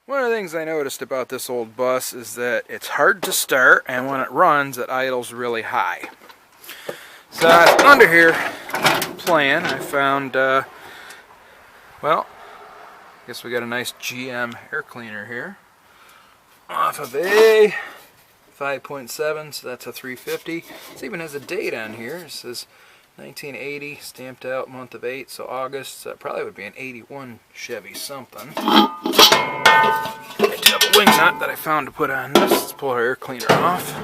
One of the things I noticed about this old bus is that it's hard to start, and when it runs, it idles really high. So under here, playing, I found, well, I guess we got a nice GM air cleaner here. Off of a 5.7, so that's a 350. It even has a date on here. It says 1980, stamped out month of 8, so August. So it probably would be an 81 Chevy something. I do have a wing nut that I found to put on this. Let's pull our air cleaner off.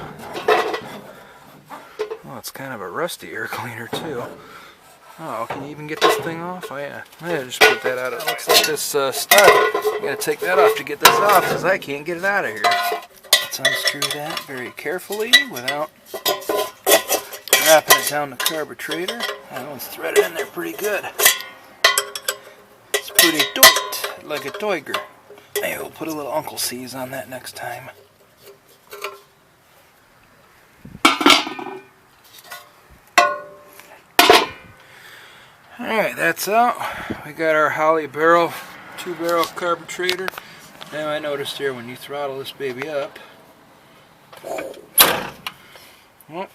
Oh, it's kind of a rusty air cleaner too. Oh, can you even get this thing off? Oh yeah, just put that out. It looks like this stud. I gotta take that off to get this off because I can't get it out of here. Let's unscrew that very carefully without wrapping it down the carburetor. That one's threaded in there pretty good. It's pretty tight, like a tiger. Maybe we'll put a little Uncle C's on that next time. Alright, that's out. We got our Holly barrel, 2-barrel carburetor. Now I noticed here when you throttle this baby up, well,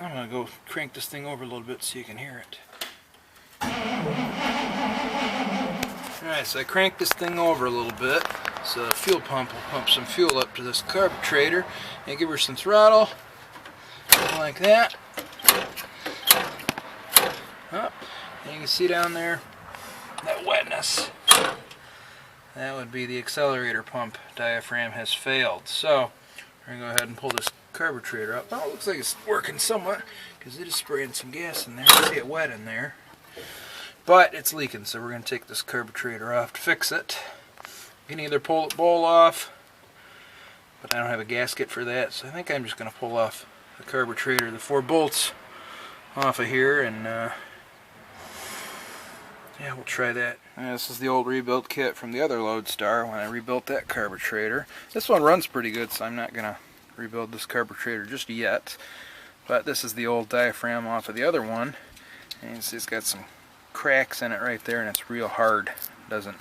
I'm going to go crank this thing over a little bit so you can hear it. Alright, so I cranked this thing over a little bit so the fuel pump will pump some fuel up to this carburetor and give her some throttle, like that. Up. And you can see down there that wetness. That would be the accelerator pump diaphragm has failed. So we're going to go ahead and pull this carburetor up. Well, it looks like it's working somewhat because it is spraying some gas in there. You see it wet in there. But it's leaking, so we're going to take this carburetor off to fix it. You can either pull the bowl off, but I don't have a gasket for that, so I think I'm just going to pull off the carburetor, the 4 bolts off of here, and yeah, we'll try that. And this is the old rebuilt kit from the other Loadstar when I rebuilt that carburetor. This one runs pretty good, so I'm not going to rebuild this carburetor just yet. But this is the old diaphragm off of the other one. And you see it's got some cracks in it right there, and it's real hard. Doesn't,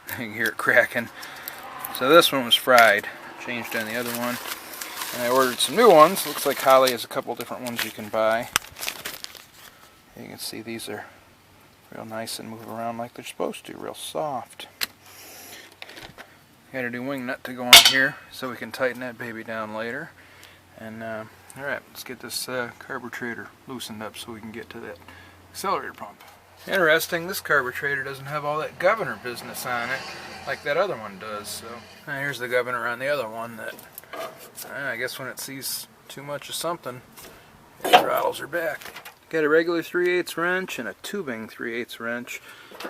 you can hear it cracking. So this one was fried. Changed on the other one. And I ordered some new ones. Looks like Holly has a couple different ones you can buy. You can see these are real nice and move around like they're supposed to, real soft. Got a new wing nut to go on here so we can tighten that baby down later. And alright, let's get this carburetor loosened up so we can get to that accelerator pump. Interesting, this carburetor doesn't have all that governor business on it like that other one does. So here's the governor on the other one that I guess when it sees too much of something, it throttles her back. Got a regular 3/8 wrench and a tubing 3/8 wrench.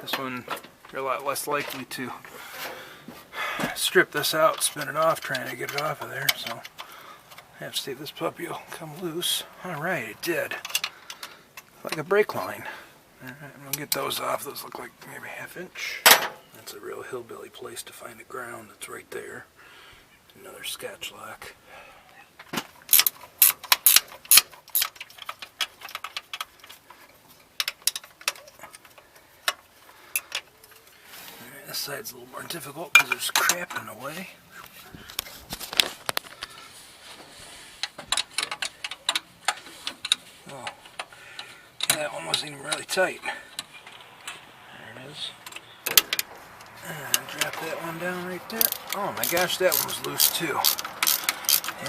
This one, you're a lot less likely to strip this out, spin it off, trying to get it off of there. So I have to see if this puppy will come loose. Alright, it did. Like a brake line. Alright, I'm going to get those off. Those look like maybe 1/2 inch. That's a real hillbilly place to find the ground. That's right there. Another scotch lock. This side's a little more difficult because there's crap in the way. Oh, that one wasn't even really tight. There it is. And drop that one down right there. Oh my gosh, that one was loose too.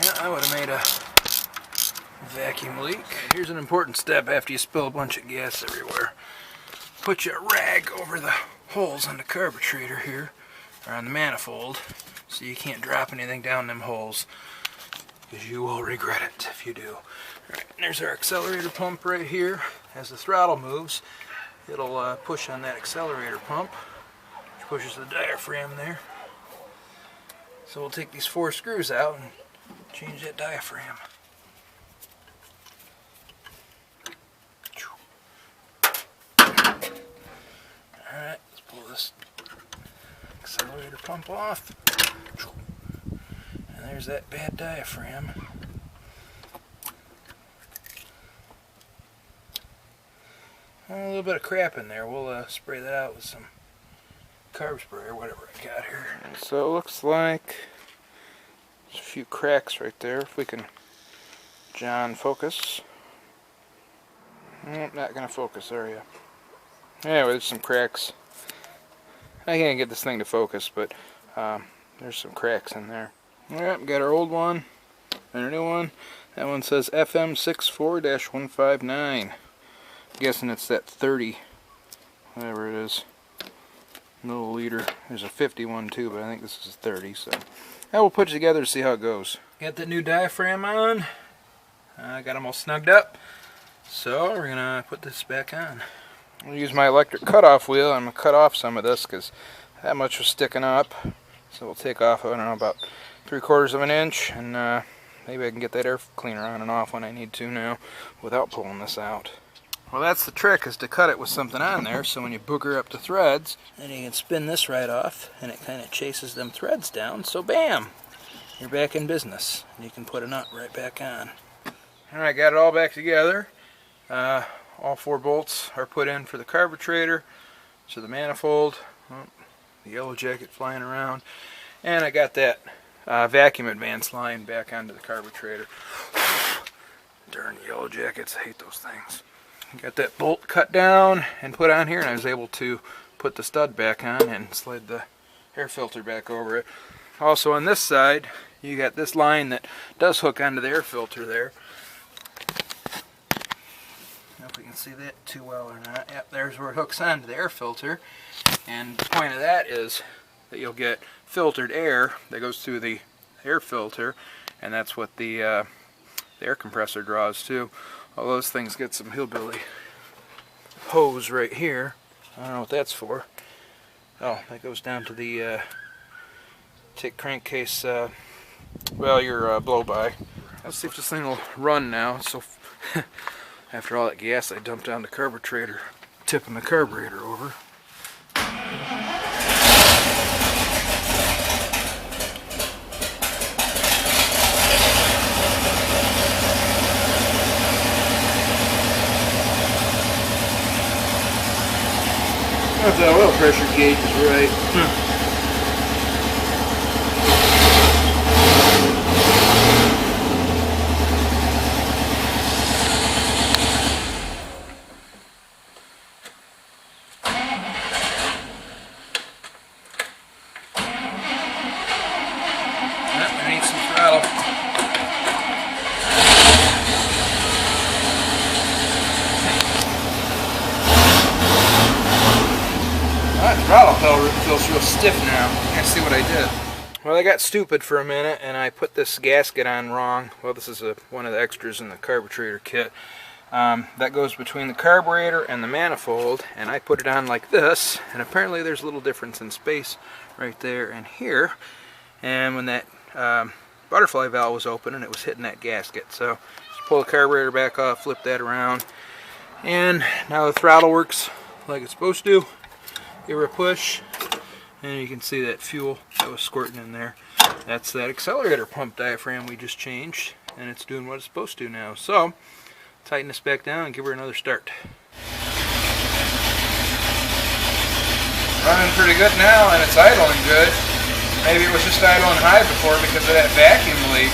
Yeah, I would have made a vacuum leak. Here's an important step after you spill a bunch of gas everywhere. Put your rag over the holes on the carburetor here, or on the manifold, so you can't drop anything down them holes, because you will regret it if you do. Alright, there's our accelerator pump right here. As the throttle moves, it'll push on that accelerator pump, which pushes the diaphragm there. So we'll take these 4 screws out and change that diaphragm. Alright, let's pull this accelerator pump off. And there's that bad diaphragm. A little bit of crap in there. We'll spray that out with some carb spray or whatever I got here. So it looks like there's a few cracks right there. If we can, John, focus. Nope, not gonna focus, are you? Anyway, there's some cracks. I can't get this thing to focus, but there's some cracks in there. Alright, got our old one and our new one. That one says FM64-159. I'm guessing it's that 30, whatever it is, milliliter. There's a 51 too, but I think this is 30. So I will put it together to see how it goes. Got the new diaphragm on. I got them all snugged up. So we're gonna put this back on. I'm gonna use my electric cutoff wheel. I'm gonna cut off some of this because that much was sticking up. So we'll take off, I don't know, about 3/4 of an inch, and maybe I can get that air cleaner on and off when I need to now without pulling this out. Well, that's the trick, is to cut it with something on there, so when you booger up the threads, then you can spin this right off, and it kind of chases them threads down, so bam! You're back in business, and you can put a nut right back on. Alright, got it all back together. All 4 bolts are put in for the carburetor, so the manifold, the yellow jacket flying around, and I got that vacuum advance line back onto the carburetor. Darn yellow jackets, I hate those things. Got that bolt cut down and put on here, and I was able to put the stud back on and slide the air filter back over it. Also on this side, you got this line that does hook onto the air filter there. I don't know if we can see that too well or not. Yep, there's where it hooks onto the air filter, and the point of that is that you'll get filtered air that goes through the air filter, and that's what the air compressor draws too. All those things get some hillbilly hose right here. I don't know what that's for. Oh, that goes down to the tick crankcase, well, your blow-by. Let's see if this thing will run now. So after all that gas I dumped down the carburetor, tipping the carburetor over. The oil pressure gauge is right. I need some throttle. That throttle feels real stiff now. I see what I did. Well, I got stupid for a minute and I put this gasket on wrong. Well, this is one of the extras in the carburetor kit. That goes between the carburetor and the manifold, and I put it on like this, and apparently there's a little difference in space right there and here. And when that butterfly valve was open, and it was hitting that gasket. So just pull the carburetor back off, flip that around, and now the throttle works like it's supposed to. Give her a push, and you can see that fuel that was squirting in there. That's that accelerator pump diaphragm we just changed, and it's doing what it's supposed to now. So tighten this back down and give her another start. Running pretty good now, and it's idling good. Maybe it was just idling high before because of that vacuum leak.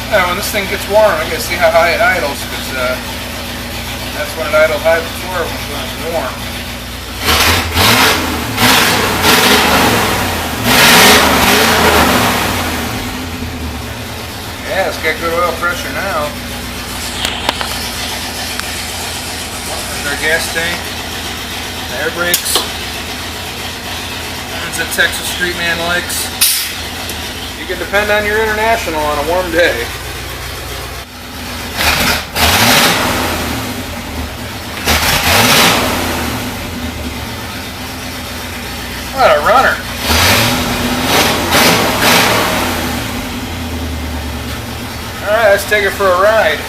Now, when this thing gets warm, I gotta see how high it idles, because that's when it idled high before, when it was warm. Yeah, it's got good oil pressure now. There's our gas tank, the air brakes. That's what Texas Street Man likes. You can depend on your International on a warm day. What a runner. Alright, let's take it for a ride.